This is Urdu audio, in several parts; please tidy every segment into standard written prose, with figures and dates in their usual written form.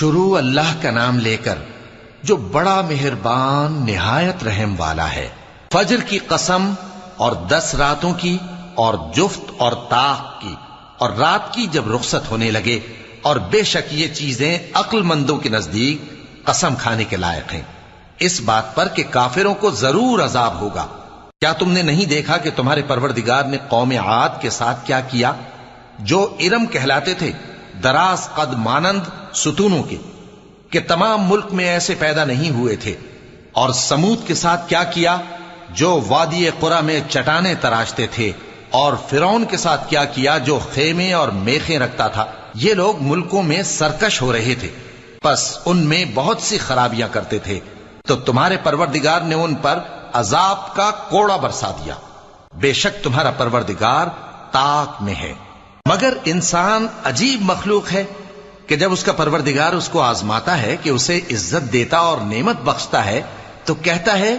شروع اللہ کا نام لے کر جو بڑا مہربان نہایت رحم والا ہے۔ فجر کی قسم اور 10 راتوں کی اور جفت اور طاق کی اور رات کی جب رخصت ہونے لگے، اور بے شک یہ چیزیں عقل مندوں کے نزدیک قسم کھانے کے لائق ہیں، اس بات پر کہ کافروں کو ضرور عذاب ہوگا۔ کیا تم نے نہیں دیکھا کہ تمہارے پروردگار نے قوم عاد کے ساتھ کیا کیا، جو ارم کہلاتے تھے، دراز قد مانند ستونوں کے، کہ تمام ملک میں ایسے پیدا نہیں ہوئے تھے؟ اور سمود کے ساتھ کیا کیا، جو وادی قرى میں چٹانیں تراشتے تھے؟ اور فرعون کے ساتھ کیا کیا، جو خیمے اور میخیں رکھتا تھا؟ یہ لوگ ملکوں میں سرکش ہو رہے تھے، پس ان میں بہت سی خرابیاں کرتے تھے، تو تمہارے پروردگار نے ان پر عذاب کا کوڑا برسا دیا۔ بے شک تمہارا پروردگار طاق میں ہے۔ مگر انسان عجیب مخلوق ہے کہ جب اس کا پروردگار اس کو آزماتا ہے کہ اسے عزت دیتا اور نعمت بخشتا ہے تو کہتا ہے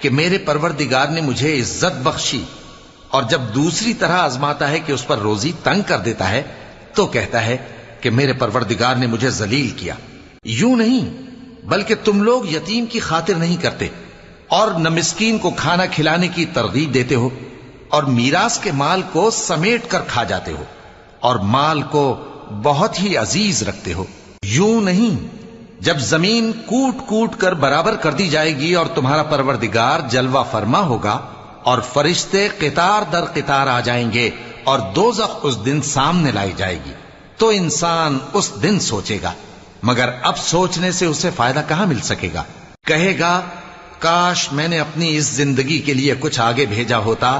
کہ میرے پروردگار نے مجھے عزت بخشی، اور جب دوسری طرح آزماتا ہے کہ اس پر روزی تنگ کر دیتا ہے تو کہتا ہے کہ میرے پروردگار نے مجھے ذلیل کیا۔ یوں نہیں، بلکہ تم لوگ یتیم کی خاطر نہیں کرتے اور نہ مسکین کو کھانا کھلانے کی ترغیب دیتے ہو، اور میراث کے مال کو سمیٹ کر کھا جاتے ہو، اور مال کو بہت ہی عزیز رکھتے ہو۔ یوں نہیں، جب زمین کوٹ کوٹ کر برابر کر دی جائے گی اور تمہارا پروردگار جلوہ فرما ہوگا اور فرشتے قطار در قطار آ جائیں گے اور دوزخ اس دن سامنے لائی جائے گی، تو انسان اس دن سوچے گا، مگر اب سوچنے سے اسے فائدہ کہاں مل سکے گا؟ کہے گا کاش میں نے اپنی اس زندگی کے لیے کچھ آگے بھیجا ہوتا،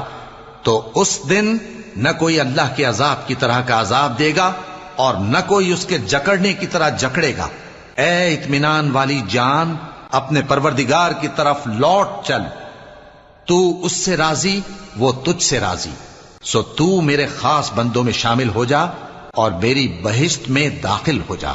تو اس دن نہ کوئی اللہ کے عذاب کی طرح کا عذاب دے گا اور نہ کوئی اس کے جکڑنے کی طرح جکڑے گا۔ اے اطمینان والی جان، اپنے پروردگار کی طرف لوٹ چل، تو اس سے راضی، وہ تجھ سے راضی، سو تو میرے خاص بندوں میں شامل ہو جا اور میری بہشت میں داخل ہو جا۔